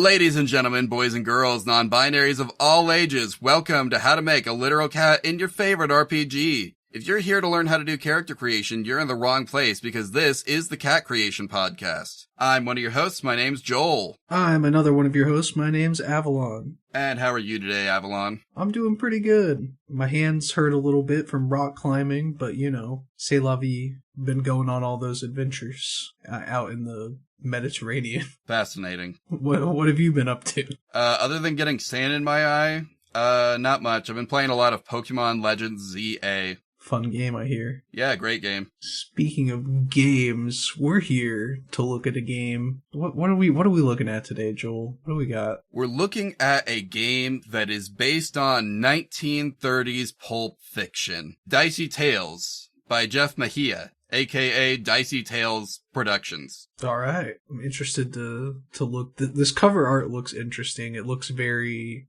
Ladies and gentlemen, boys and girls, non-binaries of all ages, welcome to How to Make a Literal Cat in Your Favorite RPG. If you're here to learn how to do character creation, you're in the wrong place because this is the Cat Creation Podcast. I'm one of your hosts. My name's Joel. I'm another one of your hosts. My name's Avalon. And how are you today, Avalon? I'm doing pretty good. My hands hurt a little bit from rock climbing, but you know, c'est la vie. Been going on all those adventures out in the Mediterranean. Fascinating. What have you been up to? Other than getting sand in my eye, not much. I've been playing a lot of Pokemon Legends ZA. Fun game, I hear. Yeah, great game. Speaking of games, we're here to look at a game. What are we looking at today, Joel? What do we got? We're looking at a game that is based on 1930s pulp fiction. Dicey Tales by Jeff Mejia, aka Dicey Tales Productions. All right. I'm interested to look. This cover art looks interesting. It looks very,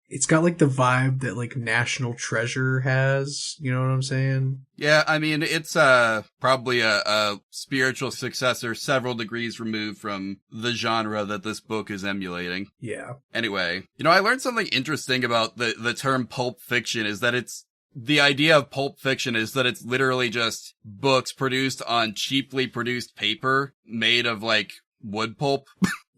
it's got the vibe that National Treasure has. You know what I'm saying? Yeah, I mean, it's probably a spiritual successor several degrees removed from the genre that this book is emulating. Yeah. Anyway, I learned something interesting about the term pulp fiction is that the idea of pulp fiction is that it's literally just books produced on cheaply produced paper made of, wood pulp.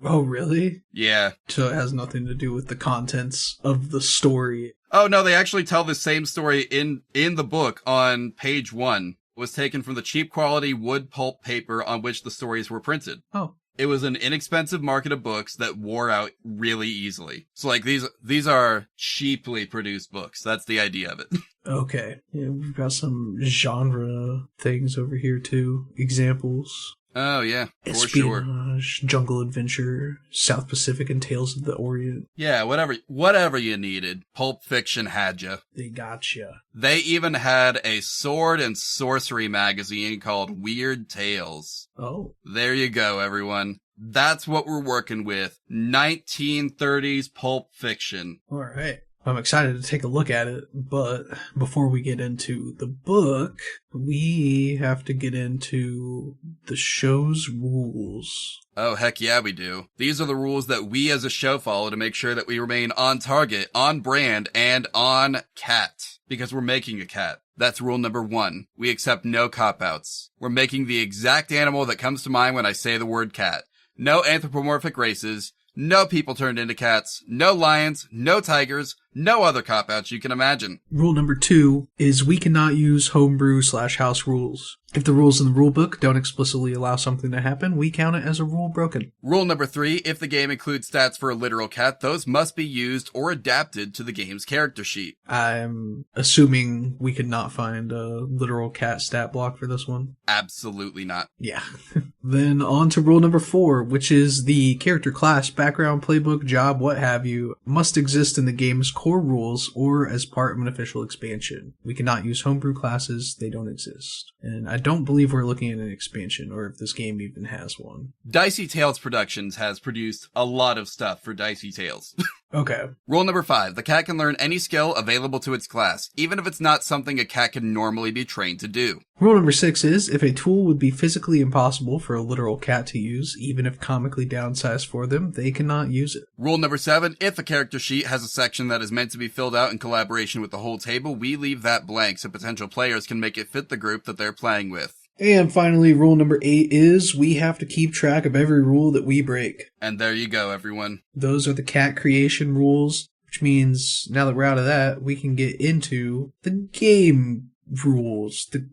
Oh, really? Yeah. So it has nothing to do with the contents of the story. Oh, no, they actually tell the same story in the book on page 1. It was taken from the cheap quality wood pulp paper on which the stories were printed. Oh. It was an inexpensive market of books that wore out really easily. So, these are cheaply produced books. That's the idea of it. Okay. Yeah, we've got some genre things over here, too. Examples. Oh, yeah, for sure. Espionage, jungle adventure, South Pacific, and Tales of the Orient. Yeah, whatever you needed, Pulp Fiction had you. They gotcha. They even had a sword and sorcery magazine called Weird Tales. Oh. There you go, everyone. That's what we're working with. 1930s Pulp Fiction. All right. I'm excited to take a look at it, but before we get into the book, we have to get into the show's rules. Oh, heck yeah, we do. These are the rules that we as a show follow to make sure that we remain on target, on brand, and on cat. Because we're making a cat. That's rule number 1. We accept no cop-outs. We're making the exact animal that comes to mind when I say the word cat. No anthropomorphic races. No people turned into cats, no lions, no tigers, no other cop-outs you can imagine. Rule number 2 is we cannot use homebrew/house rules. If the rules in the rulebook don't explicitly allow something to happen, we count it as a rule broken. Rule number 3, if the game includes stats for a literal cat, those must be used or adapted to the game's character sheet. I'm assuming we could not find a literal cat stat block for this one. Absolutely not. Yeah. Then on to rule number 4, which is the character class, background, playbook, job, what have you, must exist in the game's core rules or as part of an official expansion. We cannot use homebrew classes, they don't exist. And I don't believe we're looking at an expansion or if this game even has one. Dicey Tales Productions has produced a lot of stuff for Dicey Tales. Okay. Rule number 5, the cat can learn any skill available to its class, even if it's not something a cat can normally be trained to do. Rule number 6 is, if a tool would be physically impossible for a literal cat to use, even if comically downsized for them, they cannot use it. Rule number 7, if a character sheet has a section that is meant to be filled out in collaboration with the whole table, we leave that blank so potential players can make it fit the group that they're playing with. And finally, rule number 8 is we have to keep track of every rule that we break. And there you go, everyone. Those are the cat creation rules, which means now that we're out of that, we can get into the game rules, the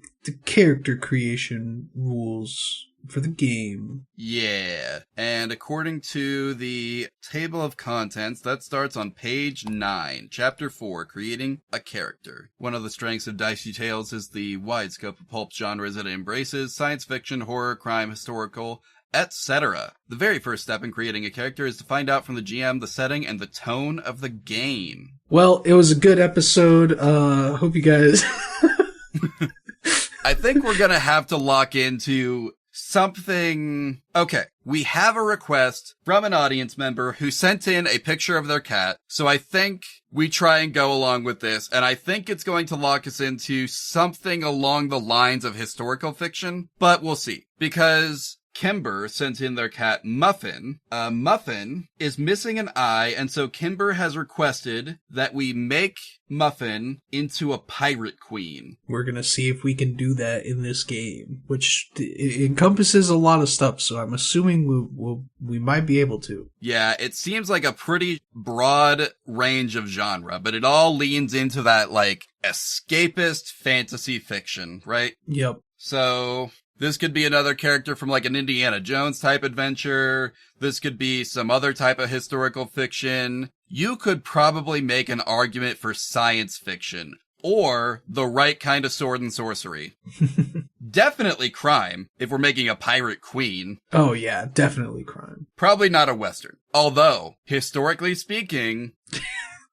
character creation rules for the game. Yeah, and according to the table of contents, that starts on page 9, chapter 4, creating a character. One of the strengths of Dicey Tales is the wide scope of pulp genres it embraces: science fiction, horror, crime, historical, etc. The very first step in creating a character is to find out from the GM the setting and the tone of the game. Well, it was a good episode. Hope you guys... I think we're gonna have to lock into something. Okay, we have a request from an audience member who sent in a picture of their cat, so I think we try and go along with this, and I think it's going to lock us into something along the lines of historical fiction, but we'll see. Because Kimber sent in their cat Muffin. Muffin is missing an eye, and so Kimber has requested that we make Muffin into a pirate queen. We're gonna see if we can do that in this game, which encompasses a lot of stuff, so I'm assuming we might be able to. Yeah, it seems like a pretty broad range of genre, but it all leans into that, like, escapist fantasy fiction, right? Yep. So this could be another character from like an Indiana Jones type adventure. This could be some other type of historical fiction. You could probably make an argument for science fiction or the right kind of sword and sorcery. Definitely crime if we're making a pirate queen. Oh yeah, definitely crime. Probably not a Western. Although, historically speaking,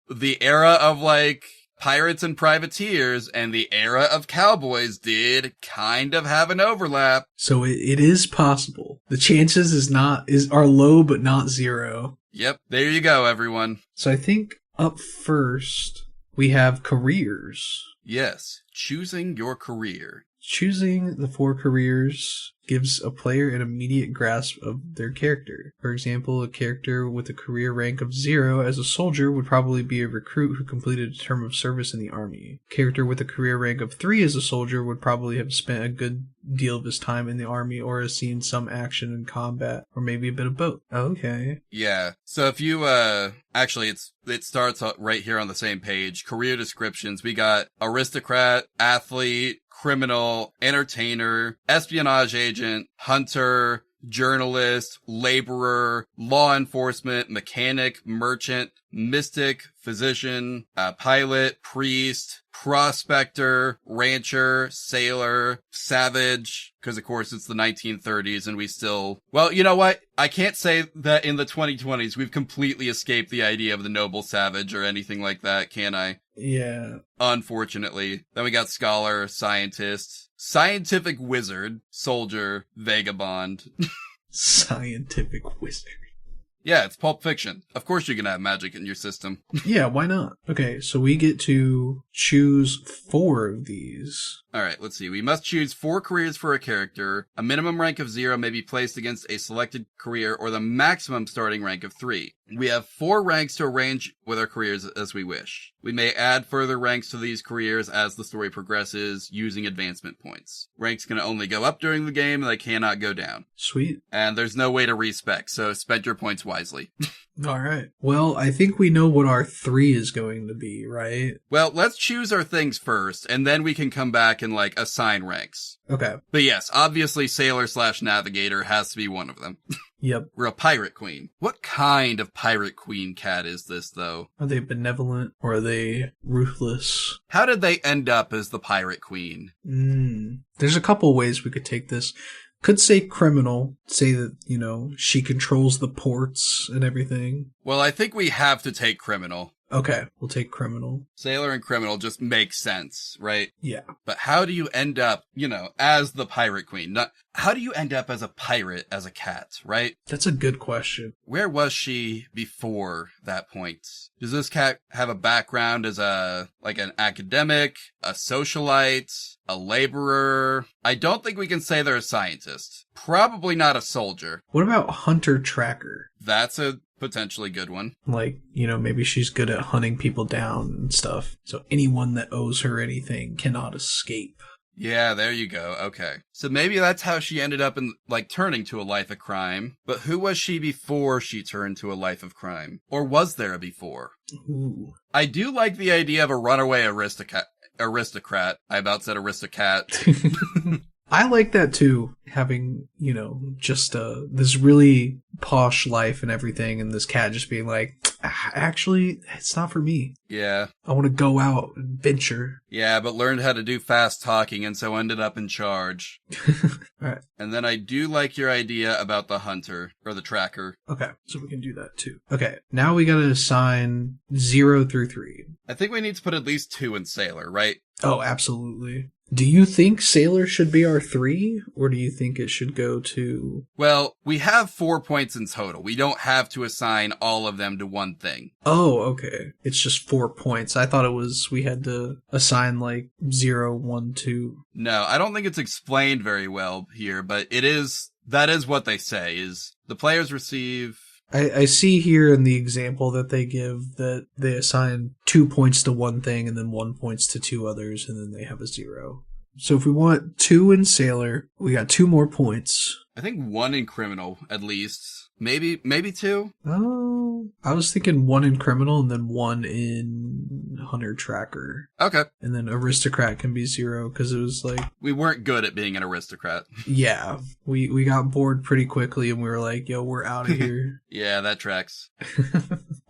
the era of like pirates and privateers and the era of cowboys did kind of have an overlap. So it is possible. The chances are low but not zero. Yep, there you go, everyone. So I think up first we have careers. Yes, choosing your career. Choosing the 4 careers gives a player an immediate grasp of their character. For example, a character with a career rank of 0 as a soldier would probably be a recruit who completed a term of service in the army. A character with a career rank of 3 as a soldier would probably have spent a good deal of his time in the army or has seen some action in combat, or maybe a bit of both. Okay. Yeah. So if you, actually it starts right here on the same page. Career descriptions. We got aristocrat, athlete, criminal, entertainer, espionage agent, hunter, journalist, laborer, law enforcement, mechanic, merchant, mystic, physician, pilot, priest, prospector, rancher, sailor, savage, because of course it's the 1930s and we still, well, you know what? I can't say that in the 2020s we've completely escaped the idea of the noble savage or anything like that, can I? Yeah. Unfortunately. Then we got scholar, scientist, scientific wizard, soldier, vagabond. Scientific wizard. Yeah, it's Pulp Fiction. Of course you can have magic in your system. Yeah, why not? Okay, so we get to choose 4 of these. Alright, let's see. We must choose 4 careers for a character. A minimum rank of 0 may be placed against a selected career or the maximum starting rank of 3. We have 4 ranks to arrange with our careers as we wish. We may add further ranks to these careers as the story progresses using advancement points. Ranks can only go up during the game and they cannot go down. Sweet. And there's no way to respec, so spend your points wisely. Alright. Well, I think we know what our 3 is going to be, right? Well, let's choose our things first, and then we can come back and, like, assign ranks. Okay. But yes, obviously sailor/navigator has to be one of them. Yep. We're a pirate queen. What kind of pirate queen cat is this, though? Are they benevolent or are they ruthless? How did they end up as the pirate queen? There's a couple ways we could take this. Could say criminal, say that, you know, she controls the ports and everything. Well, I think we have to take criminal. Okay, we'll take criminal. Sailor and criminal just make sense, right? Yeah. But how do you end up, you know, as the pirate queen? How do you end up as a pirate as a cat, right? That's a good question. Where was she before that point? Does this cat have a background as an academic, a socialite, a laborer? I don't think we can say they're a scientist. Probably not a soldier. What about hunter tracker? That's a potentially good one. Like, you know, maybe she's good at hunting people down and stuff. So anyone that owes her anything cannot escape. Yeah, there you go. Okay. So maybe that's how she ended up in, like, turning to a life of crime. But who was she before she turned to a life of crime? Or was there a before? Ooh. I do like the idea of a runaway aristocrat. I about said aristocat. I like that too, having, you know, just this really posh life and everything, and this cat just being like, actually, it's not for me. Yeah. I want to go out and venture. Yeah, but learned how to do fast talking and so ended up in charge. Alright. And then I do like your idea about the hunter, or the tracker. Okay, so we can do that too. Okay, now we gotta assign 0 through 3. I think we need to put at least 2 in Sailor, right? Oh, absolutely. Do you think Sailor should be our 3, or do you think it should go to... Well, we have 4 points in total. We don't have to assign all of them to one thing. Oh, okay. It's just 4 points. I thought it was we had to assign like 0, 1, 2. No, I don't think it's explained very well here, but it is That is what they say, is the players receive... I see here in the example that they give that they assign 2 points to one thing and then 1 points to two others, and then they have a 0. So if we want 2 in Sailor, we got 2 more points. I think 1 in Criminal, at least. Maybe 2? Oh, I was thinking 1 in Criminal and then 1 in Hunter Tracker. Okay. And then Aristocrat can be 0 because it was like... We weren't good at being an aristocrat. Yeah, we got bored pretty quickly and we were like, yo, we're out of here. Yeah, that tracks.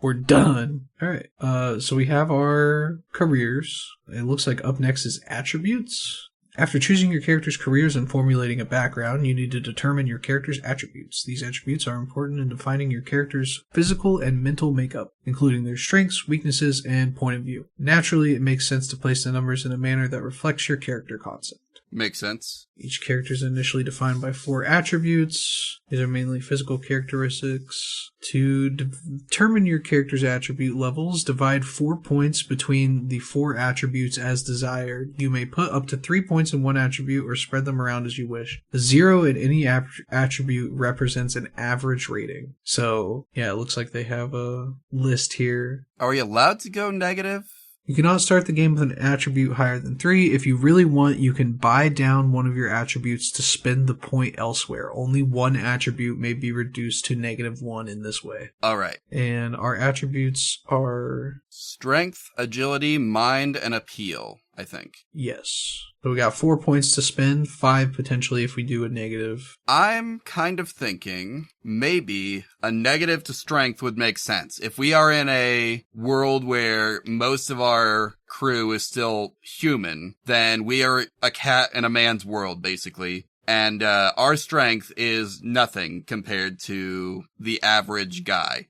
We're done. All right. So we have our careers. It looks like up next is attributes. After choosing your character's careers and formulating a background, you need to determine your character's attributes. These attributes are important in defining your character's physical and mental makeup, including their strengths, weaknesses, and point of view. Naturally, it makes sense to place the numbers in a manner that reflects your character concept. Makes sense. Each character is initially defined by 4 attributes. These are mainly physical characteristics. To determine your character's attribute levels, divide 4 points between the 4 attributes as desired. You may put up to 3 points in one attribute or spread them around as you wish. A 0 in any attribute represents an average rating. So, yeah, it looks like they have a list here. Are we allowed to go negative? You cannot start the game with an attribute higher than 3. If you really want, you can buy down one of your attributes to spend the point elsewhere. Only one attribute may be reduced to -1 in this way. All right. And our attributes are... Strength, agility, mind, and appeal, I think. Yes. So we got 4 points to spend, 5 potentially if we do a negative. I'm kind of thinking maybe a negative to strength would make sense. If we are in a world where most of our crew is still human, then we are a cat in a man's world, basically. And our strength is nothing compared to the average guy.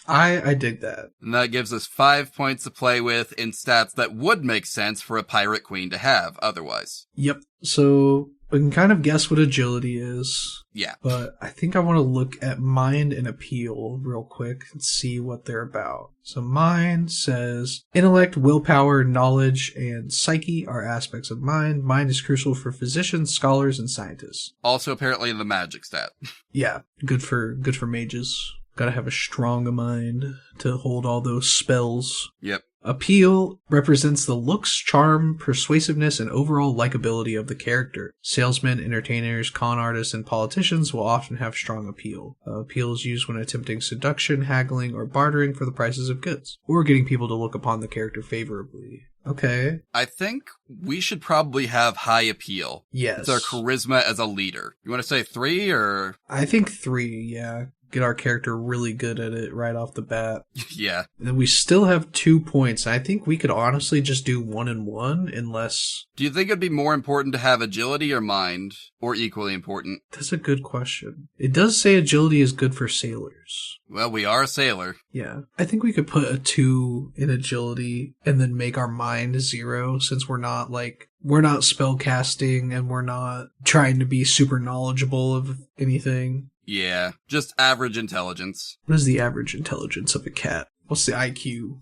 I dig that. And that gives us 5 points to play with in stats that would make sense for a pirate queen to have otherwise. Yep. So we can kind of guess what agility is. Yeah. But I think I want to look at mind and appeal real quick and see what they're about. So mind says intellect, willpower, knowledge, and psyche are aspects of mind. Mind is crucial for physicians, scholars, and scientists. Also apparently the magic stat. Yeah, good for mages. Gotta have a strong mind to hold all those spells. Yep. Appeal represents the looks, charm, persuasiveness, and overall likability of the character. Salesmen, entertainers, con artists, and politicians will often have strong appeal. Appeal is used when attempting seduction, haggling, or bartering for the prices of goods, or getting people to look upon the character favorably. Okay. I think we should probably have high appeal. Yes. It's our charisma as a leader. You want to say 3 or? I think 3, yeah. Get our character really good at it right off the bat. Yeah. And then we still have 2 points. I think we could honestly just do 1 and 1 unless... Do you think it'd be more important to have agility or mind? Or equally important? That's a good question. It does say agility is good for sailors. Well, we are a sailor. Yeah. I think we could put a 2 in agility and then make our mind 0 since we're not spell casting and we're not trying to be super knowledgeable of anything. Yeah, just average intelligence. What is the average intelligence of a cat? What's the IQ?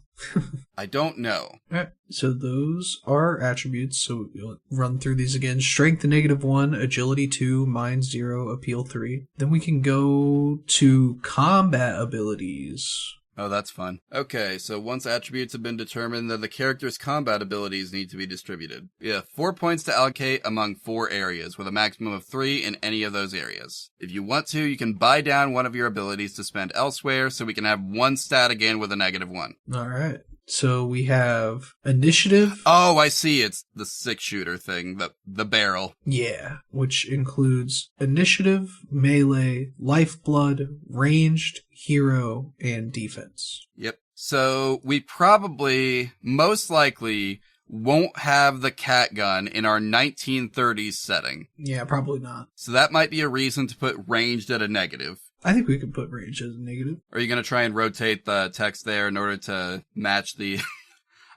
I don't know. Alright, so those are attributes. So we'll run through these again. Strength -1, agility 2, mind 0, appeal 3. Then we can go to combat abilities. Oh, that's fun. Okay, so once attributes have been determined, then the character's combat abilities need to be distributed. We have 4 points to allocate among 4 areas, with a maximum of 3 in any of those areas. If you want to, you can buy down one of your abilities to spend elsewhere, so we can have 1 stat again with a -1. Alright. So we have initiative. Oh, I see. It's the 6-shooter thing, the barrel. Yeah, which includes initiative, melee, lifeblood, ranged, hero, and defense. Yep. So we probably, most likely, won't have the cat gun in our 1930s setting. Yeah, probably not. So that might be a reason to put ranged at a negative. I think we could put range as a negative. Are you going to try and rotate the text there in order to match the...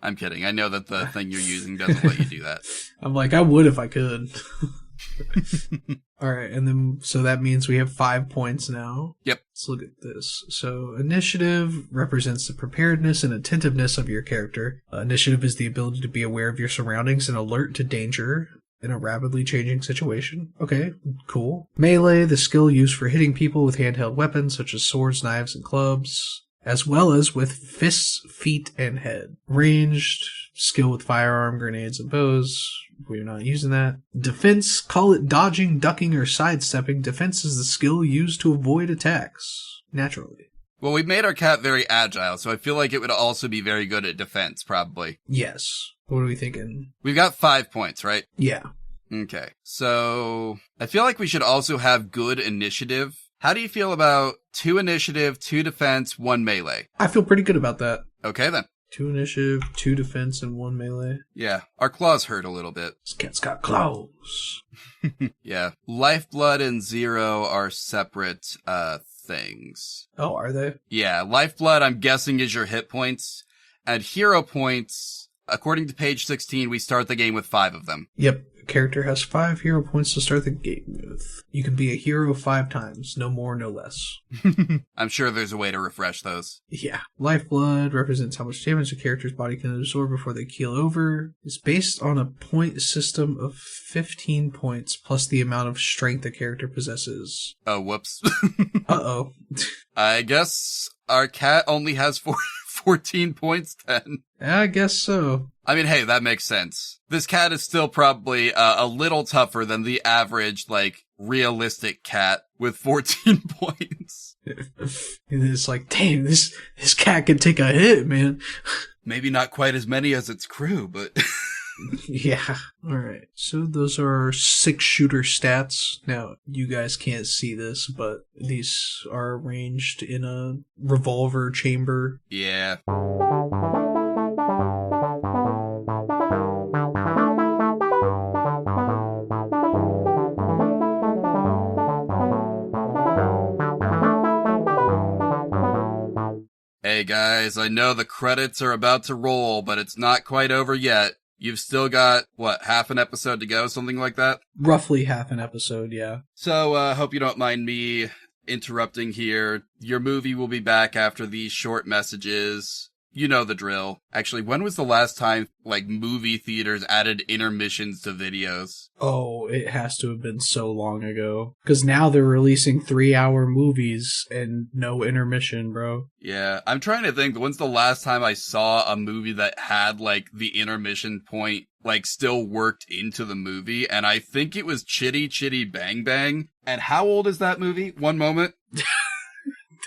I'm kidding. I know that the thing you're using doesn't let you do that. I'm like, I would if I could. All right, and then, so that means we have 5 points now. Yep. Let's look at this. So initiative represents the preparedness and attentiveness of your character. Initiative is the ability to be aware of your surroundings and alert to danger. in a rapidly changing situation. Okay, cool. Melee, the skill used for hitting people with handheld weapons such as swords, knives, and clubs, as well as with fists, feet, and head. Ranged, skill with firearm, grenades, and bows. We're not using that. Defense, call it dodging, ducking, or sidestepping. Defense is the skill used to avoid attacks, naturally. Well, we made our cat very agile, so I feel like it would also be very good at defense, probably. Yes. What are we thinking? We've got 5 points, right? Yeah. Okay. So, I feel like we should also have good initiative. How do you feel about 2 initiative, 2 defense, 1 melee? I feel pretty good about that. Okay, then. 2 initiative, 2 defense, and 1 melee. Yeah, our claws hurt a little bit. This cat's got claws. Yeah. Lifeblood and Zero are separate, things. Oh, are they? Yeah, Lifeblood, I'm guessing, is your hit points. And hero points, according to page 16, we start the game with 5 of them. Yep. Character has 5 hero points to start the game with. You can be a hero 5 times, no more, no less. I'm sure there's a way to refresh those. Yeah. Lifeblood represents how much damage a character's body can absorb before they keel over. It's based on a point system of 15 points plus the amount of strength a character possesses. Oh, whoops. Uh-oh. I guess our cat only has 14 points then. I guess so. I mean, hey, that makes sense. This cat is still probably a little tougher than the average, like, realistic cat with 14 points. It's like, damn, this cat can take a hit, man. Maybe not quite as many as its crew, but... Yeah. Alright. So those are 6 shooter stats. Now, you guys can't see this, but these are arranged in a revolver chamber. Yeah. Hey guys, I know the credits are about to roll, but it's not quite over yet. You've still got, what, half an episode to go, something like that? Roughly half an episode, yeah. So, hope you don't mind me interrupting here. Your movie will be back after these short messages. You know the drill. Actually, when was the last time, like, movie theaters added intermissions to videos? Oh, it has to have been so long ago. Because now they're releasing 3-hour movies and no intermission, bro. Yeah, I'm trying to think, when's the last time I saw a movie that had, like, the intermission point, like, still worked into the movie? And I think it was Chitty Chitty Bang Bang. And how old is that movie? One moment.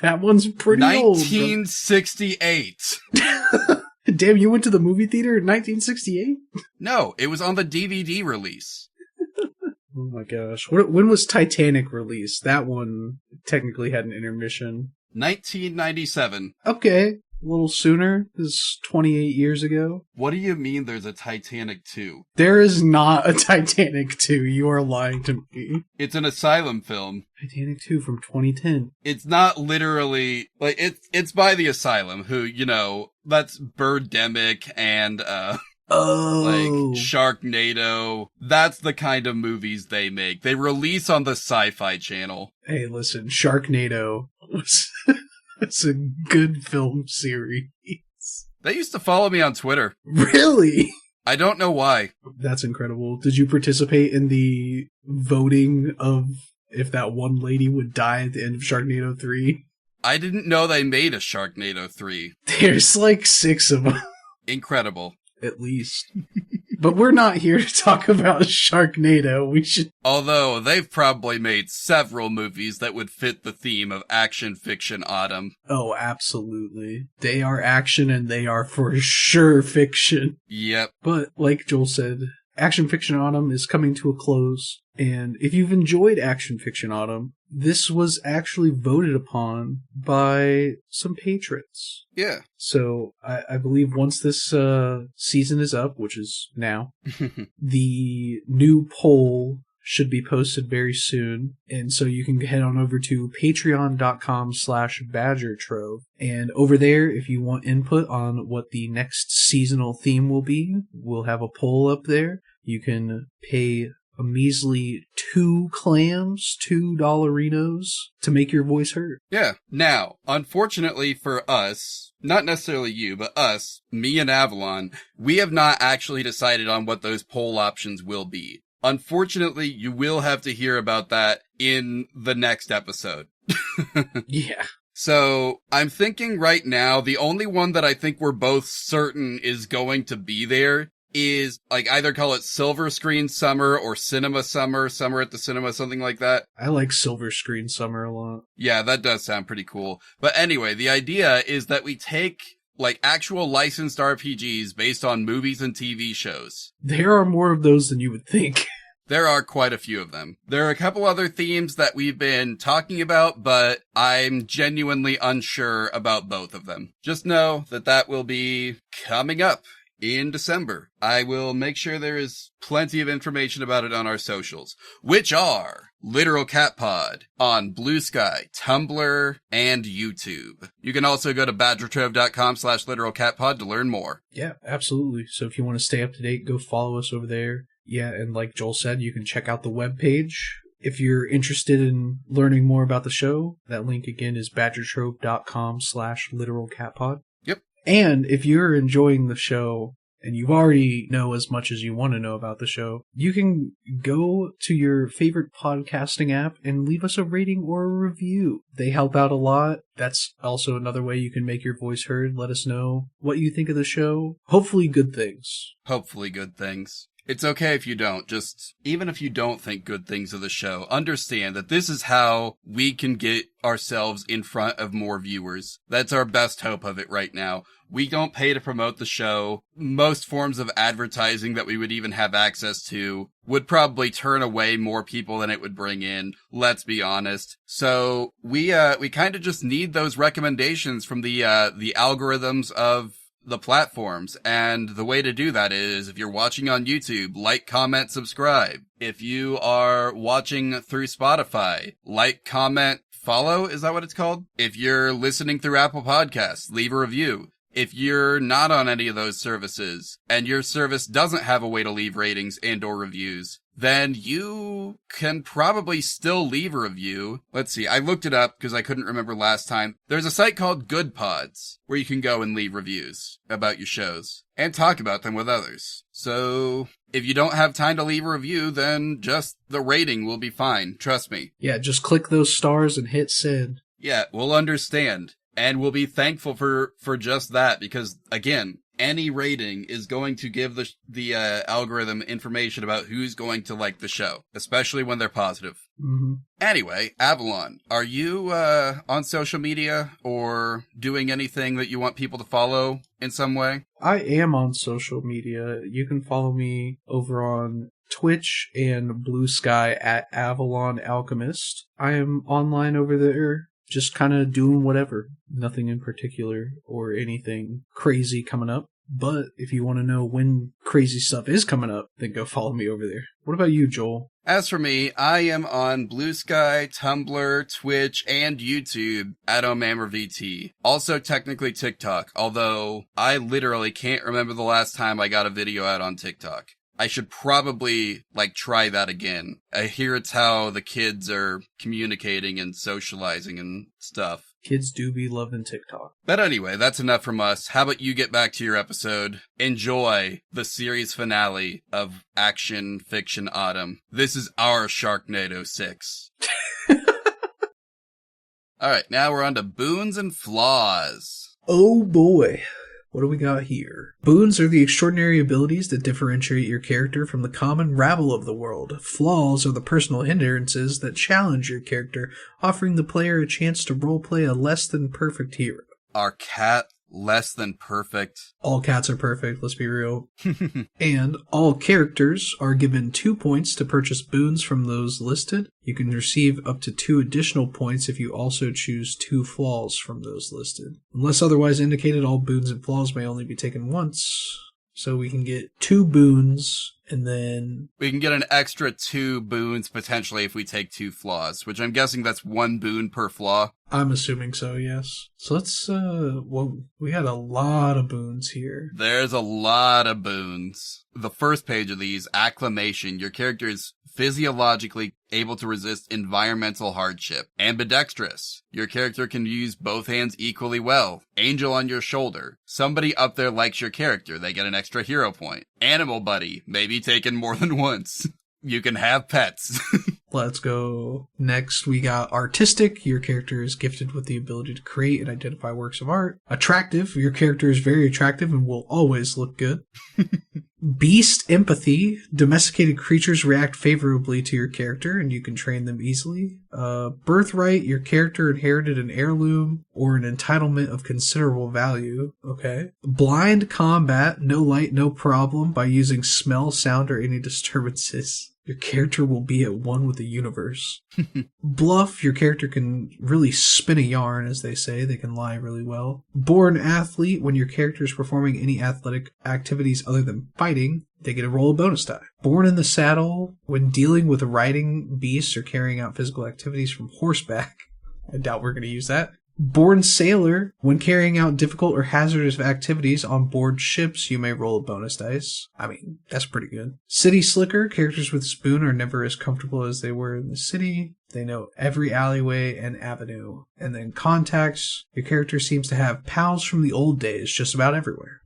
That one's pretty old. 1968. Damn, you went to the movie theater in 1968? No, it was on the DVD release. Oh my gosh. When was Titanic released? That one technically had an intermission. 1997. Okay. A little sooner. This is 28 years ago. What do you mean there's a Titanic 2? There is not a Titanic 2. You are lying to me. It's an Asylum film. Titanic 2 from 2010. It's not literally, like, it's by the Asylum, who, you know, that's Birdemic and, like, Sharknado. That's the kind of movies they make. They release on the Sci-Fi Channel. Hey, listen, Sharknado was... It's a good film series. They used to follow me on Twitter. Really? I don't know why. That's incredible. Did you participate in the voting of if that one lady would die at the end of Sharknado 3? I didn't know they made a Sharknado 3. There's like 6 of them. Incredible. At least. But we're not here to talk about Sharknado. We should... Although, they've probably made several movies that would fit the theme of action fiction autumn. Oh, absolutely. They are action and they are for sure fiction. Yep. But, like Joel said, Action Fiction Autumn is coming to a close. And if you've enjoyed Action Fiction Autumn, this was actually voted upon by some patrons. Yeah. So I believe once this season is up, which is now, the new poll should be posted very soon. And so you can head on over to patreon.com/badgertrove. And over there, if you want input on what the next seasonal theme will be, we'll have a poll up there. You can pay a measly 2 clams, $2 to make your voice heard. Yeah. Now, unfortunately for us, not necessarily you, but us, me and Avalon, we have not actually decided on what those poll options will be. Unfortunately, you will have to hear about that in the next episode. Yeah. So I'm thinking right now, the only one that I think we're both certain is going to be there is like either call it Silver Screen Summer or Cinema Summer, Summer at the Cinema, something like that. I like Silver Screen Summer a lot. Yeah, that does sound pretty cool. But anyway, the idea is that we take like actual licensed RPGs based on movies and TV shows. There are more of those than you would think. There are quite a few of them. There are a couple other themes that we've been talking about, but I'm genuinely unsure about both of them. Just know that that will be coming up in December. I will make sure there is plenty of information about it on our socials, which are Literal Cat Pod on Blue Sky, Tumblr, and YouTube. You can also go to badgertrove.com/literalcatpod to learn more. Yeah, absolutely. So if you want to stay up to date, go follow us over there. Yeah, and like Joel said, you can check out the webpage. If you're interested in learning more about the show, that link again is badgertrove.com/literalcatpod. Yep. And if you're enjoying the show and you already know as much as you want to know about the show, you can go to your favorite podcasting app and leave us a rating or a review. They help out a lot. That's also another way you can make your voice heard. Let us know what you think of the show. Hopefully good things. Hopefully good things. It's okay if you don't. Just, even if you don't think good things of the show, understand that this is how we can get ourselves in front of more viewers. That's our best hope of it right now. We don't pay to promote the show. Most forms of advertising that we would even have access to would probably turn away more people than it would bring in. Let's be honest. So we kind of just need those recommendations from the algorithms of the platforms, and the way to do that is if you're watching on YouTube, like, comment, subscribe. If you are watching through Spotify, like, comment, follow, is that what it's called? If you're listening through Apple Podcasts, leave a review. If you're not on any of those services and your service doesn't have a way to leave ratings and or reviews, then you can probably still leave a review. Let's see. I looked it up because I couldn't remember last time. There's a site called Good Pods where you can go and leave reviews about your shows and talk about them with others. So if you don't have time to leave a review, then just the rating will be fine. Trust me. Yeah, just click those stars and hit send. Yeah, we'll understand. And we'll be thankful for just that because, again, any rating is going to give the algorithm information about who's going to like the show, especially when they're positive. Mm-hmm. Anyway, Avalon, are you on social media or doing anything that you want people to follow in some way? I am on social media. You can follow me over on Twitch and Blue Sky at Avalon Alchemist. I am online over there. Just kind of doing whatever. Nothing in particular or anything crazy coming up. But if you want to know when crazy stuff is coming up, then go follow me over there. What about you, Joel? As for me, I am on Blue Sky, Tumblr, Twitch, and YouTube at OMammerVT. Also technically TikTok, although I literally can't remember the last time I got a video out on TikTok. I should probably, try that again. I hear it's how the kids are communicating and socializing and stuff. Kids do be loving TikTok. But anyway, that's enough from us. How about you get back to your episode? Enjoy the series finale of Action Fiction Autumn. This is our Sharknado 6. Alright, now we're on to boons and flaws. Oh boy. What do we got here? Boons are the extraordinary abilities that differentiate your character from the common rabble of the world. Flaws are the personal hindrances that challenge your character, offering the player a chance to roleplay a less than perfect hero. Our cat less than perfect. All cats are perfect, let's be real. And all characters are given 2 points to purchase boons from those listed. You can receive up to 2 additional points if you also choose 2 flaws from those listed. Unless otherwise indicated, all boons and flaws may only be taken once. So we can get 2 boons, and then we can get an extra 2 boons potentially if we take 2 flaws, which I'm guessing that's 1 boon per flaw. I'm assuming so, yes. So let's, we had a lot of boons here. There's a lot of boons. The first page of these, Acclimation. Your character is physiologically able to resist environmental hardship. Ambidextrous. Your character can use both hands equally well. Angel on your shoulder. Somebody up there likes your character. They get an extra hero point. Animal Buddy. May be taken more than once. You can have pets. Let's go. Next, we got artistic. Your character is gifted with the ability to create and identify works of art. Attractive. Your character is very attractive and will always look good. Beast empathy. Domesticated creatures react favorably to your character and you can train them easily. Birthright. Your character inherited an heirloom or an entitlement of considerable value. Okay. Blind combat. No light, no problem by using smell, sound, or any disturbances. Your character will be at one with the universe. Bluff, your character can really spin a yarn, as they say. They can lie really well. Born athlete, when your character is performing any athletic activities other than fighting, they get a roll of bonus die. Born in the saddle, when dealing with riding beasts or carrying out physical activities from horseback. I doubt we're going to use that. Born sailor, when carrying out difficult or hazardous activities on board ships, you may roll a bonus dice. I mean, that's pretty good. City slicker, characters with spoon are never as comfortable as they were in the city. They know every alleyway and avenue. And then contacts, your character seems to have pals from the old days just about everywhere.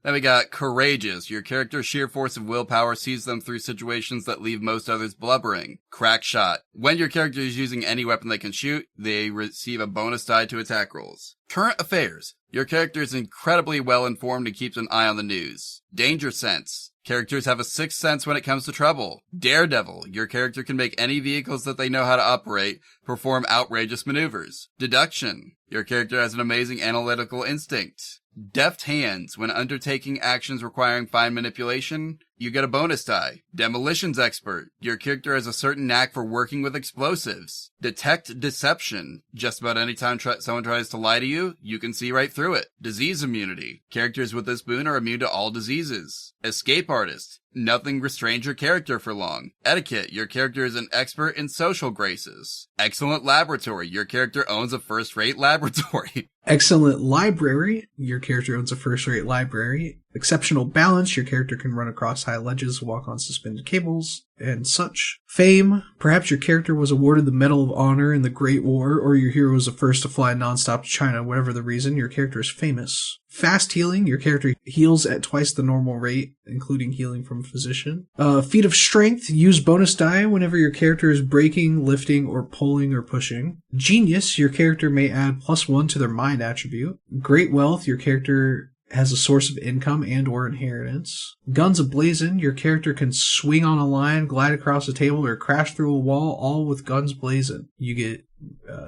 Then we got courageous. Your character's sheer force of willpower sees them through situations that leave most others blubbering. Crack shot. When your character is using any weapon they can shoot, they receive a bonus die to attack rolls. Current affairs. Your character is incredibly well informed and keeps an eye on the news. Danger sense. Characters have a sixth sense when it comes to trouble. Daredevil. Your character can make any vehicles that they know how to operate perform outrageous maneuvers. Deduction. Your character has an amazing analytical instinct. Deft hands. When undertaking actions requiring fine manipulation, you get a bonus die. Demolitions expert. Your character has a certain knack for working with explosives. Detect deception. Just about any time someone tries to lie to you, you can see right through it. Disease immunity. Characters with this boon are immune to all diseases. Escape artist. Nothing restrains your character for long. Etiquette. Your character is an expert in social graces. Excellent laboratory. Your character owns a first-rate laboratory. Excellent library. Your character owns a first-rate library. Exceptional balance. Your character can run across high ledges, walk on suspended cables, and such. Fame. Perhaps your character was awarded the Medal of Honor in the Great War, or your hero was the first to fly nonstop to China. Whatever the reason, your character is famous. Fast healing. Your character heals at twice the normal rate, including healing from a physician. Feat of strength. Use bonus die whenever your character is breaking, lifting, or pulling or pushing. Genius. Your character may add +1 to their mind attribute. Great wealth. Your character has a source of income and or inheritance. Guns ablazing. Your character can swing on a line, glide across a table, or crash through a wall, all with guns blazing. You get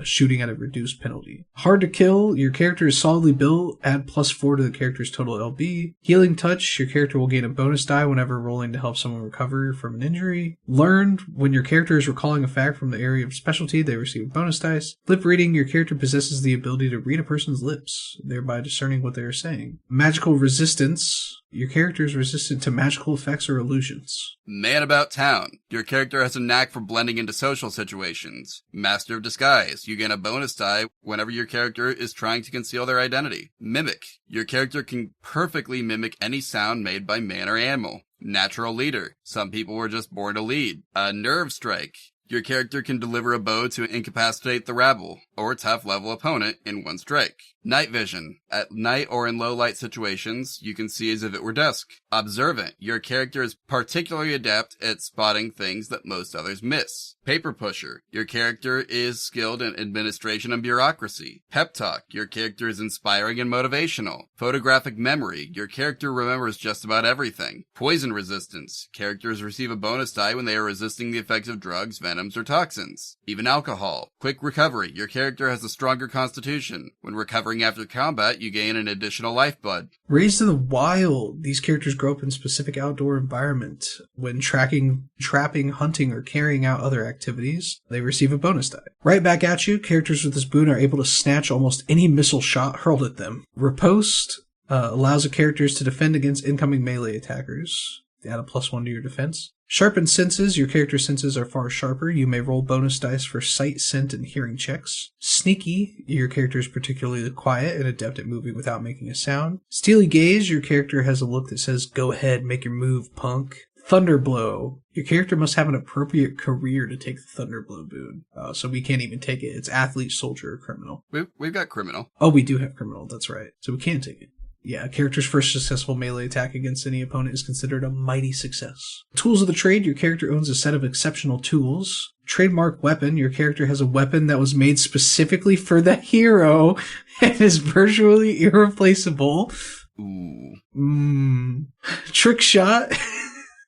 shooting at a reduced penalty. Hard to kill. Your character is solidly built. Add +4 to the character's total LB. Healing touch. Your character will gain a bonus die whenever rolling to help someone recover from an injury. Learned. When your character is recalling a fact from the area of specialty, they receive a bonus dice. Lip reading. Your character possesses the ability to read a person's lips, thereby discerning what they are saying. Magical resistance. Your character is resistant to magical effects or illusions. Man about town. Your character has a knack for blending into social situations. Master of disguise. You gain a bonus die whenever your character is trying to conceal their identity. Mimic. Your character can perfectly mimic any sound made by man or animal. Natural leader. Some people were just born to lead. A nerve strike. Your character can deliver a bow to incapacitate the rabble, or tough level opponent, in one strike. Night vision. At night or in low light situations, you can see as if it were dusk. Observant. Your character is particularly adept at spotting things that most others miss. Paper pusher. Your character is skilled in administration and bureaucracy. Pep talk. Your character is inspiring and motivational. Photographic memory. Your character remembers just about everything. Poison resistance. Characters receive a bonus die when they are resisting the effects of drugs, venoms, or toxins. Even alcohol. Quick recovery. Your character has a stronger constitution. When recovering after combat, you gain an additional lifeblood. Raised in the wild. These characters grow up in specific outdoor environment. When trapping, hunting, or carrying out other activities, they receive a bonus die. Right back at you, characters with this boon are able to snatch almost any missile shot hurled at them. Riposte allows the characters to defend against incoming melee attackers. They add a +1 to your defense. Sharpened senses. Your character's senses are far sharper. You may roll bonus dice for sight, scent, and hearing checks. Sneaky. Your character is particularly quiet and adept at moving without making a sound. Steely gaze. Your character has a look that says, "Go ahead, make your move, punk." Thunderblow. Your character must have an appropriate career to take the Thunderblow boon. So we can't even take it. It's athlete, soldier, or criminal. We've got criminal. Oh, we do have criminal. That's right. So we can take it. Yeah, a character's first successful melee attack against any opponent is considered a mighty success. Tools of the trade, your character owns a set of exceptional tools. Trademark weapon, your character has a weapon that was made specifically for the hero and is virtually irreplaceable. Ooh. Trick shot.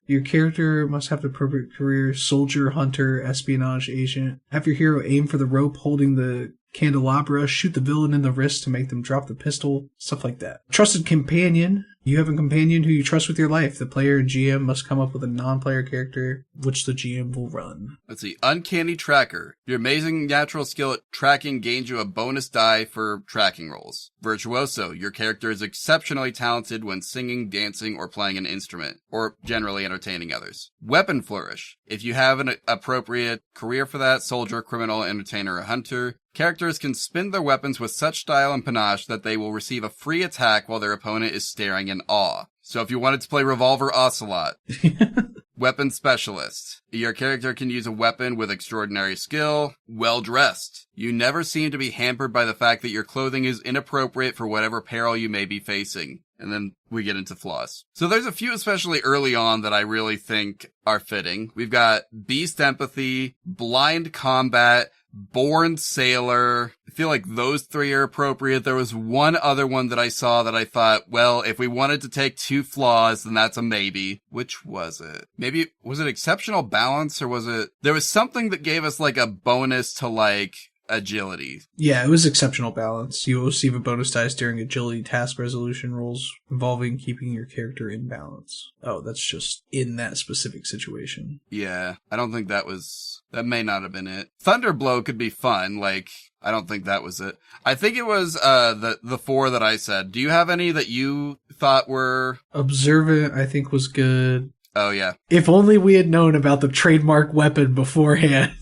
Your character must have the appropriate career: soldier, hunter, espionage agent. Have your hero aim for the rope holding the candelabra, shoot the villain in the wrist to make them drop the pistol, stuff like that. Trusted companion. You have a companion who you trust with your life. The player and GM must come up with a non-player character, which the GM will run. Let's see. Uncanny tracker. Your amazing natural skill at tracking gains you a bonus die for tracking rolls. Virtuoso. Your character is exceptionally talented when singing, dancing, or playing an instrument, or generally entertaining others. Weapon flourish. If you have an appropriate career for that, soldier, criminal, entertainer, or hunter, characters can spin their weapons with such style and panache that they will receive a free attack while their opponent is staring in awe. So if you wanted to play Revolver Ocelot, weapon specialist. Your character can use a weapon with extraordinary skill. Well-dressed. You never seem to be hampered by the fact that your clothing is inappropriate for whatever peril you may be facing. And then we get into flaws. So there's a few, especially early on, that I really think are fitting. We've got Beast Empathy, Blind Combat, Born Sailor. I feel like those three are appropriate. There was one other one that I saw that I thought, well, if we wanted to take 2 flaws, then that's a maybe. Which was it? Maybe, was it exceptional balance, or was it, there was something that gave us like a bonus to like agility. Yeah, it was exceptional balance. You will receive a bonus dice during agility task resolution rolls involving keeping your character in balance. Oh, that's just in that specific situation. Yeah, I don't think that may not have been it. Thunderblow could be fun, like, I don't think that was it. I think it was the 4 that I said. Do you have any that you thought were... Observant, I think, was good. Oh, yeah. If only we had known about the trademark weapon beforehand.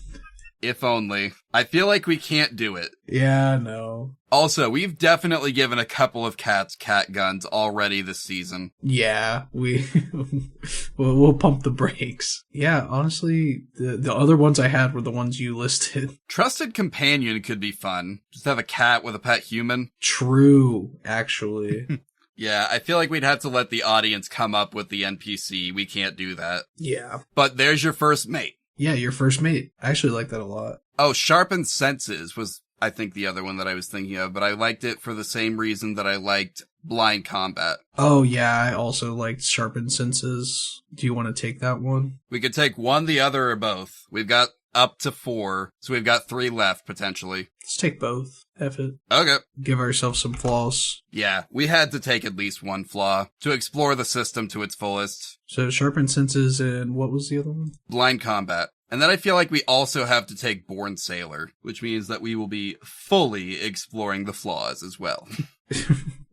If only. I feel like we can't do it. Yeah, no. Also, we've definitely given a couple of cats cat guns already this season. Yeah, we'll pump the brakes. Yeah, honestly, the other ones I had were the ones you listed. Trusted companion could be fun. Just have a cat with a pet human. True, actually. Yeah, I feel like we'd have to let the audience come up with the NPC. We can't do that. Yeah. But there's your first mate. Yeah, your first mate. I actually like that a lot. Oh, Sharpened Senses was, I think, the other one that I was thinking of, but I liked it for the same reason that I liked Blind Combat. Oh, yeah, I also liked Sharpened Senses. Do you want to take that one? We could take one, the other, or both. We've got up to 4, so we've got 3 left, potentially. Let's take both. F it. Okay. Give ourselves some flaws. Yeah, we had to take at least one flaw to explore the system to its fullest. So Sharpened Senses and what was the other one? Blind Combat. And then I feel like we also have to take Born Sailor, which means that we will be fully exploring the flaws as well.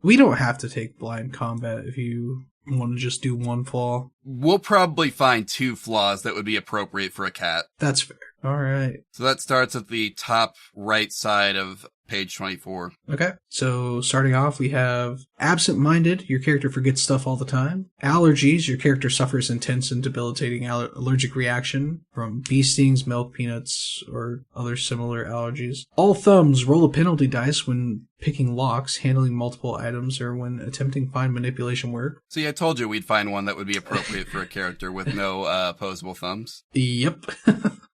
We don't have to take Blind Combat if you want to just do one flaw. We'll probably find 2 flaws that would be appropriate for a cat. That's fair. All right. So that starts at the top right side of page 24. Okay. So starting off, we have absent-minded. Your character forgets stuff all the time. Allergies. Your character suffers intense and debilitating allergic reaction from bee stings, milk, peanuts, or other similar allergies. All thumbs. Roll a penalty dice when picking locks, handling multiple items, or when attempting fine manipulation work. See, I told you we'd find one that would be appropriate for a character with no opposable thumbs. Yep.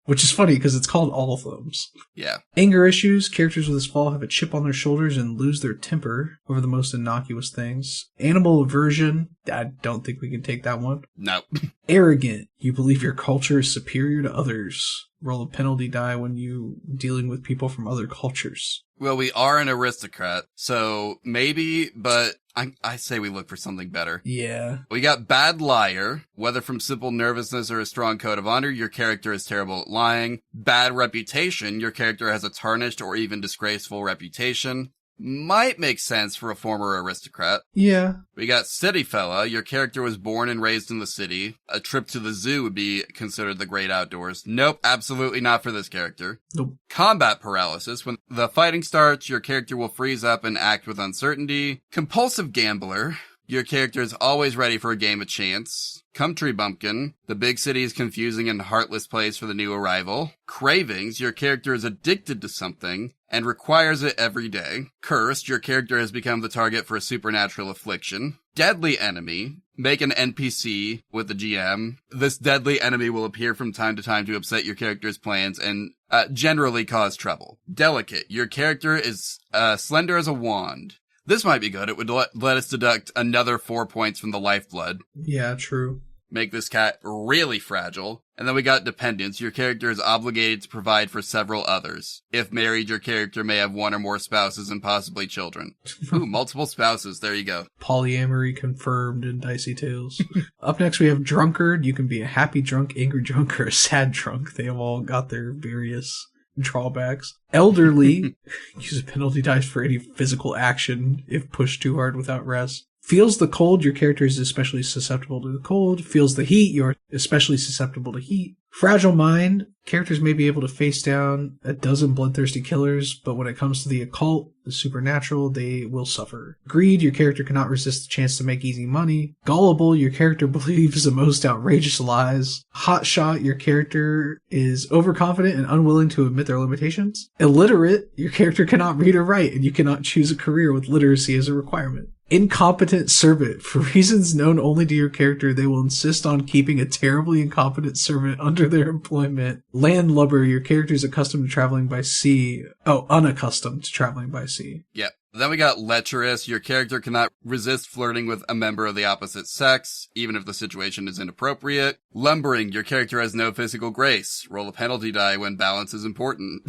Which is funny because it's called All Thumbs. Yeah. Anger issues. Characters with this flaw have a chip on their shoulders and lose their temper over the most innocuous things. Animal aversion. I don't think we can take that one. No. Arrogant. You believe your culture is superior to others. Roll a penalty die when you dealing with people from other cultures. Well, we are an aristocrat, so maybe, but I say we look for something better. Yeah. We got Bad Liar. Whether from simple nervousness or a strong code of honor, your character is terrible at lying. Bad Reputation. Your character has a tarnished or even disgraceful reputation. Might make sense for a former aristocrat. Yeah. We got City Fella. Your character was born and raised in the city. A trip to the zoo would be considered the great outdoors. Nope, absolutely not for this character. Nope. Combat paralysis. When the fighting starts, your character will freeze up and act with uncertainty. Compulsive Gambler. your character is always ready for a game of chance. Country Bumpkin, the big city is confusing and heartless place for the new arrival. Cravings, your character is addicted to something and requires it every day. Cursed, your character has become the target for a supernatural affliction. Deadly enemy, make an NPC with the GM. This deadly enemy will appear from time to time to upset your character's plans and generally cause trouble. Delicate, your character is slender as a wand. This might be good. It would let us deduct another 4 points from the lifeblood. Yeah, true. Make this cat really fragile. And then we got dependence. Your character is obligated to provide for several others. If married, your character may have one or more spouses and possibly children. Ooh, multiple spouses. There you go. Polyamory confirmed in Dicey Tales. Up next, we have drunkard. You can be a happy drunk, angry drunk, or a sad drunk. They have all got their various drawbacks. Elderly, use a penalty dice for any physical action if pushed too hard without rest. Feels the cold, your character is especially susceptible to the cold. Feels the heat, you're especially susceptible to heat. Fragile mind, characters may be able to face down a dozen bloodthirsty killers, but when it comes to the occult, the supernatural, they will suffer. Greed, your character cannot resist the chance to make easy money. Gullible, your character believes the most outrageous lies. Hotshot, your character is overconfident and unwilling to admit their limitations. Illiterate, your character cannot read or write, and you cannot choose a career with literacy as a requirement. Incompetent servant. For reasons known only to your character, they will insist on keeping a terribly incompetent servant under their employment. Landlubber. Your character is accustomed to traveling by sea. Oh, unaccustomed to traveling by sea. Yep. Then we got lecherous. Your character cannot resist flirting with a member of the opposite sex, even if the situation is inappropriate. Lumbering. Your character has no physical grace. Roll a penalty die when balance is important.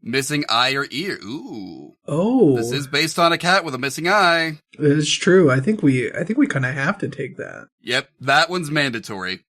Missing eye or ear. Ooh. Oh. This is based on a cat with a missing eye. It's true. I think we kind of have to take that. Yep, that one's mandatory.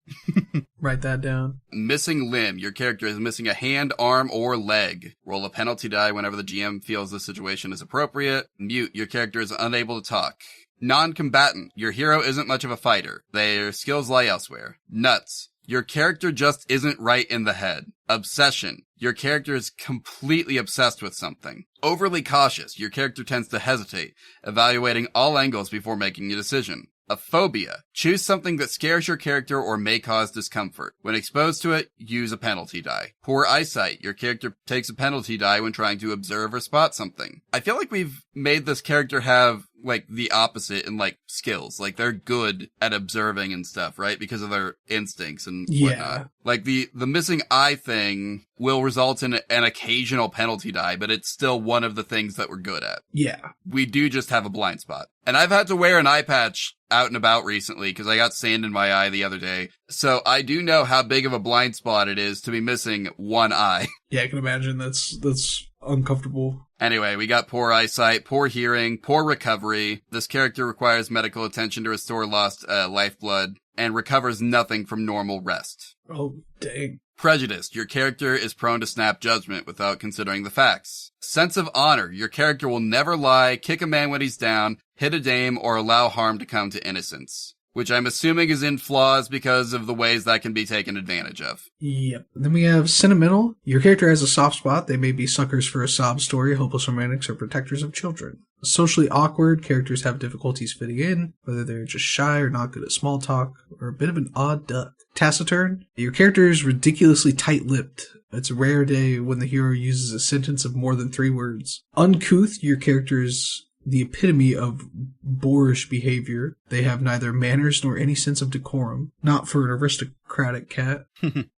Write that down. Missing limb. Your character is missing a hand, arm, or leg. Roll a penalty die whenever the GM feels the situation is appropriate. Mute. Your character is unable to talk. Non-combatant. Your hero isn't much of a fighter. Their skills lie elsewhere. Nuts. Your character just isn't right in the head. Obsession. Your character is completely obsessed with something. Overly cautious. Your character tends to hesitate, evaluating all angles before making a decision. A phobia. Choose something that scares your character or may cause discomfort. When exposed to it, use a penalty die. Poor eyesight. Your character takes a penalty die when trying to observe or spot something. I feel like we've made this character have the opposite in skills. They're good at observing and stuff, right? Because of their instincts and whatnot. The missing eye thing will result in an occasional penalty die, but it's still one of the things that we're good at. Yeah. We do just have a blind spot. And I've had to wear an eye patch out and about recently because I got sand in my eye the other day. So I do know how big of a blind spot it is to be missing one eye. Yeah, I can imagine that's uncomfortable. Anyway, we got poor eyesight, poor hearing, poor recovery. This character requires medical attention to restore lost lifeblood and recovers nothing from normal rest. Oh, dang. Prejudiced. Your character is prone to snap judgment without considering the facts. Sense of honor. Your character will never lie, kick a man when he's down, hit a dame, or allow harm to come to innocence. Which I'm assuming is in flaws because of the ways that can be taken advantage of. Yep. Then we have sentimental. Your character has a soft spot. They may be suckers for a sob story, hopeless romantics, or protectors of children. Socially awkward. Characters have difficulties fitting in, whether they're just shy or not good at small talk, or a bit of an odd duck. Taciturn. Your character is ridiculously tight-lipped. It's a rare day when the hero uses a sentence of more than 3 words. Uncouth. Your character is the epitome of boorish behavior. They have neither manners nor any sense of decorum. Not for an aristocratic cat.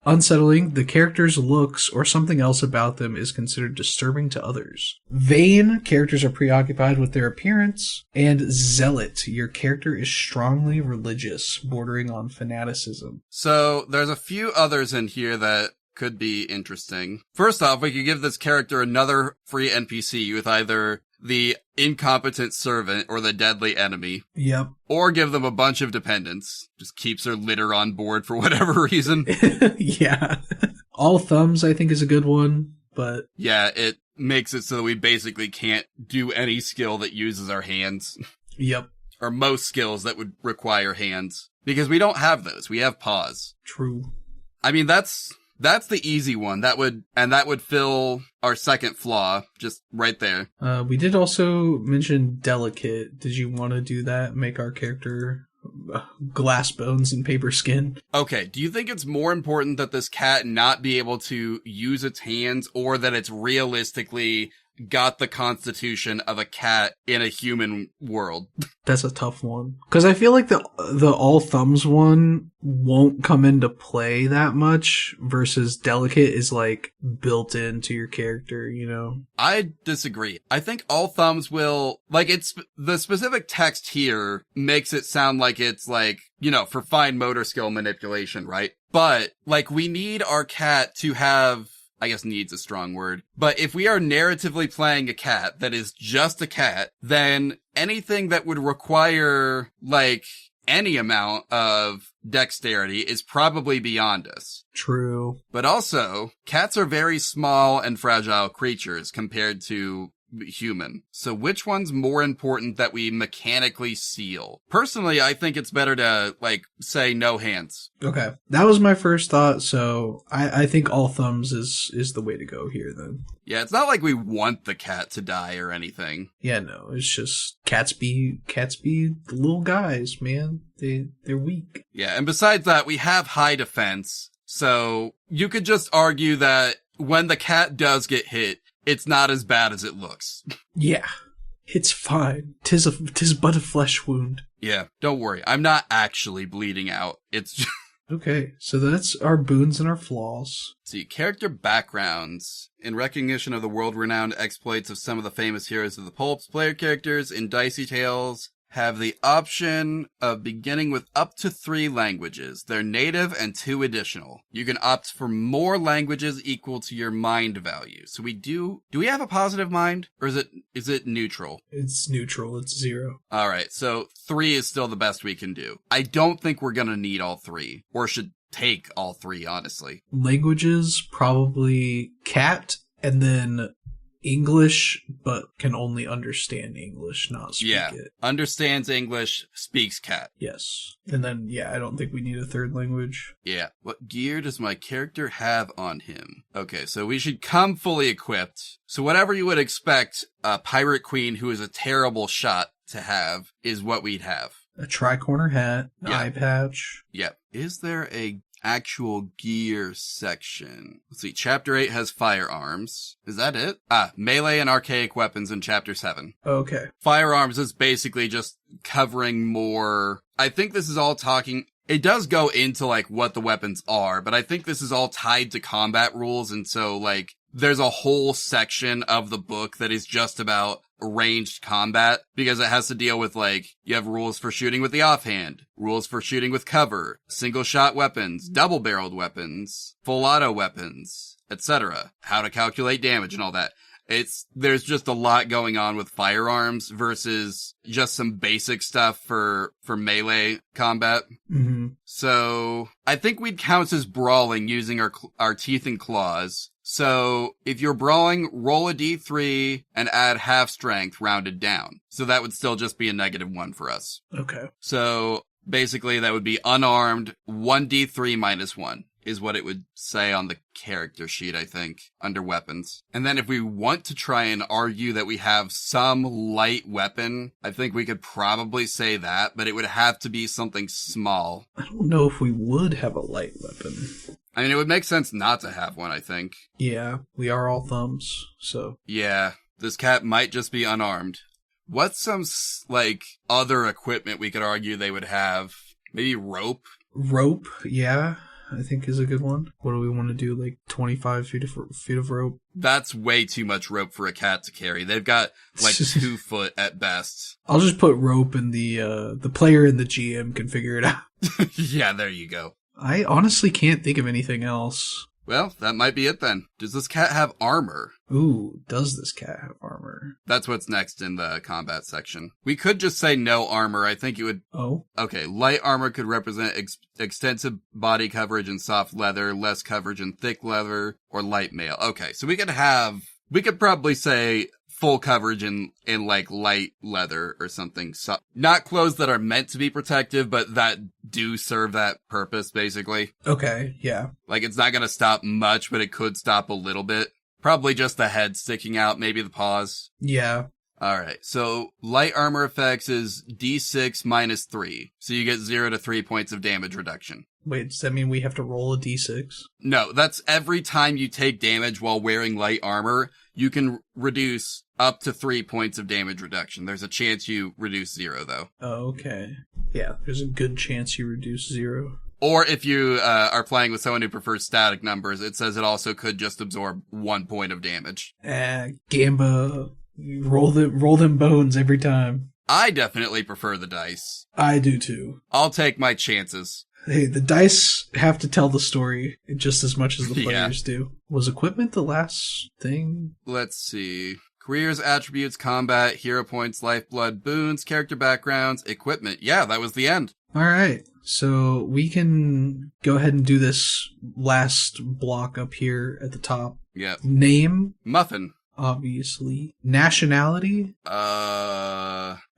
Unsettling. The character's looks or something else about them is considered disturbing to others. Vain. Characters are preoccupied with their appearance. And zealot. Your character is strongly religious, bordering on fanaticism. So there's a few others in here that could be interesting. First off, we could give this character another free NPC with either the incompetent servant or the deadly enemy. Yep. Or give them a bunch of dependents. Just keeps their litter on board for whatever reason. Yeah. All thumbs, I think, is a good one, but... Yeah, it makes it so that we basically can't do any skill that uses our hands. Yep. Or most skills that would require hands. Because we don't have those. We have paws. True. I mean, that's That's the easy one. That would fill our second flaw just right there. We did also mention delicate. Did you want to do that? Make our character glass bones and paper skin? Okay, do you think it's more important that this cat not be able to use its hands, or that it's realistically got the constitution of a cat in a human world? That's a tough one. Because I feel like the all thumbs one won't come into play that much versus delicate is like built into your character, you know? I disagree. I think all thumbs will, like, it's, the specific text here makes it sound like it's like, you know, for fine motor skill manipulation, right? But, like, we need our cat to have, I guess needs a strong word, but if we are narratively playing a cat that is just a cat, then anything that would require, like, any amount of dexterity is probably beyond us. True. But also, cats are very small and fragile creatures compared to human. So which one's more important that we mechanically seal? Personally, I think it's better to, like, say no hands. Okay. That was my first thought, so I think all thumbs is the way to go here then. Yeah, it's not like we want the cat to die or anything. Yeah, no, it's just cats be the little guys, man. They're weak. Yeah, and besides that, we have high defense, so you could just argue that when the cat does get hit, it's not as bad as it looks. Yeah. It's fine. Tis but a flesh wound. Yeah, don't worry. I'm not actually bleeding out. It's just... Okay, so that's our boons and our flaws. See, character backgrounds. In recognition of the world-renowned exploits of some of the famous heroes of the pulps, player characters in Dicey Tales have the option of beginning with up to 3 languages. They're native and 2 additional. You can opt for more languages equal to your mind value. So do we have a positive mind, or is it neutral? It's neutral. It's 0. All right. So 3 is still the best we can do. I don't think we're going to need all 3, or should take all 3, honestly. Languages, probably cat, and then English, but can only understand English, not speak it. Understands English, speaks cat. Yes. And then, yeah, I don't think we need a 3rd language. Yeah. What gear does my character have on him? Okay, so we should come fully equipped. So whatever you would expect a pirate queen who is a terrible shot to have is what we'd have. A tri-corner hat, an eye patch. Yeah. Is there a actual gear section? Let's see. Chapter 8 has firearms. Is that it? Melee and archaic weapons in Chapter 7. Okay. Firearms is basically just covering more. I think this is all talking. It does go into, like, what the weapons are, but I think this is all tied to combat rules, and so, like, there's a whole section of the book that is just about ranged combat, because it has to deal with, like, you have rules for shooting with the offhand, rules for shooting with cover, single shot weapons, double barreled weapons, full auto weapons, etc. How to calculate damage and all that. There's just a lot going on with firearms versus just some basic stuff for melee combat. Mm-hmm. So I think we'd count as brawling using our teeth and claws. So if you're brawling, roll a d3 and add half strength rounded down. So that would still just be a -1 for us. Okay. So basically that would be unarmed, 1d3 -1 is what it would say on the character sheet, I think, under weapons. And then if we want to try and argue that we have some light weapon, I think we could probably say that, but it would have to be something small. I don't know if we would have a light weapon. I mean, it would make sense not to have one, I think. Yeah, we are all thumbs, so. Yeah, this cat might just be unarmed. What's some, like, other equipment we could argue they would have? Maybe rope? Rope, yeah, I think is a good one. What do we want to do, like 25 feet of rope? That's way too much rope for a cat to carry. They've got, like, 2 foot at best. I'll just put rope in the player and the GM can figure it out. Yeah, there you go. I honestly can't think of anything else. Well, that might be it then. Does this cat have armor? Ooh, does this cat have armor? That's what's next in the combat section. We could just say no armor. I think it would... Oh? Okay, light armor could represent extensive body coverage in soft leather, less coverage in thick leather, or light mail. Okay, so we could probably say full coverage in like light leather or something. So, not clothes that are meant to be protective, but that do serve that purpose, basically. Okay, yeah. Like, it's not gonna stop much, but it could stop a little bit. Probably just the head sticking out, maybe the paws. Yeah. Alright, so light armor effects is D6 minus 3. So you get 0 to 3 points of damage reduction. Wait, does that mean we have to roll a d6? No, that's every time you take damage while wearing light armor, you can reduce up to 3 points of damage reduction. There's a chance you reduce 0, though. Oh, okay. Yeah, there's a good chance you reduce 0. Or if you are playing with someone who prefers static numbers, it says it also could just absorb 1 point of damage. Gamba, roll them bones every time. I definitely prefer the dice. I do too. I'll take my chances. Hey, the dice have to tell the story just as much as the players do. Was equipment the last thing? Let's see. Careers, attributes, combat, hero points, lifeblood, boons, character backgrounds, equipment. Yeah, that was the end. All right. So we can go ahead and do this last block up here at the top. Yep. Name. Muffin. Obviously. Nationality.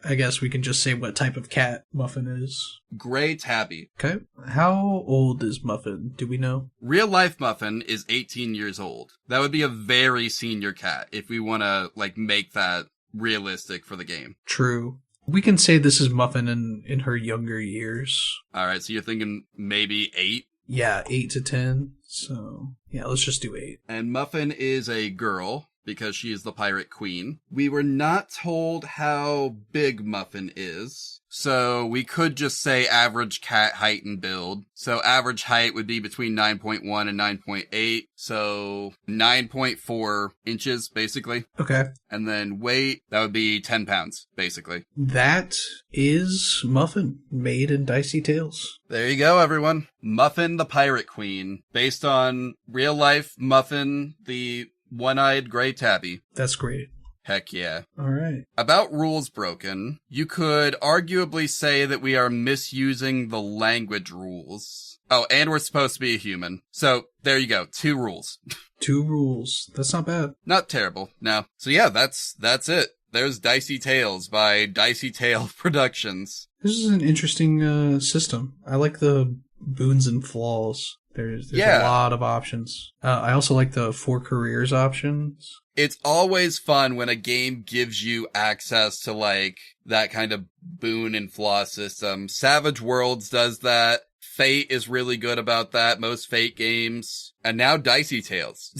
I guess we can just say what type of cat Muffin is. Gray tabby. Okay. How old is Muffin? Do we know? Real life Muffin is 18 years old. That would be a very senior cat if we want to like make that realistic for the game. True. We can say this is Muffin in her younger years. All right, so you're thinking maybe 8? Yeah, 8 to 10. So, yeah, let's just do 8. And Muffin is a girl because she is the pirate queen. We were not told how big Muffin is, so we could just say average cat height and build. So average height would be between 9.1 and 9.8, so 9.4 inches, basically. Okay. And then weight, that would be 10 pounds, basically. That is Muffin, made in Dicey Tales. There you go, everyone. Muffin the Pirate Queen, based on real life Muffin the one-eyed gray tabby. That's great. Heck yeah. All right. About rules broken, you could arguably say that we are misusing the language rules. Oh, and we're supposed to be a human. So, there you go. 2 rules. 2 rules. That's not bad. Not terrible, no. So yeah, that's it. There's Dicey Tales by Dicey Tale Productions. This is an interesting system. I like the boons and flaws. There's a lot of options. I also like the 4 careers options. It's always fun when a game gives you access to, like, that kind of boon and flaw system. Savage Worlds does that. Fate is really good about that. Most Fate games. And now Dicey Tales.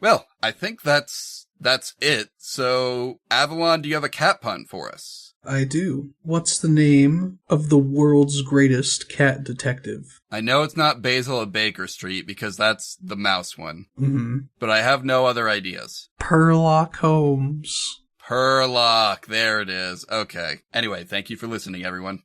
Well, I think that's it. So, Avalon, do you have a cat pun for us? I do. What's the name of the world's greatest cat detective? I know it's not Basil of Baker Street because that's the mouse one. Mm-hmm. But I have no other ideas. Sherlock Holmes. Sherlock, there it is. Okay. Anyway, thank you for listening, everyone.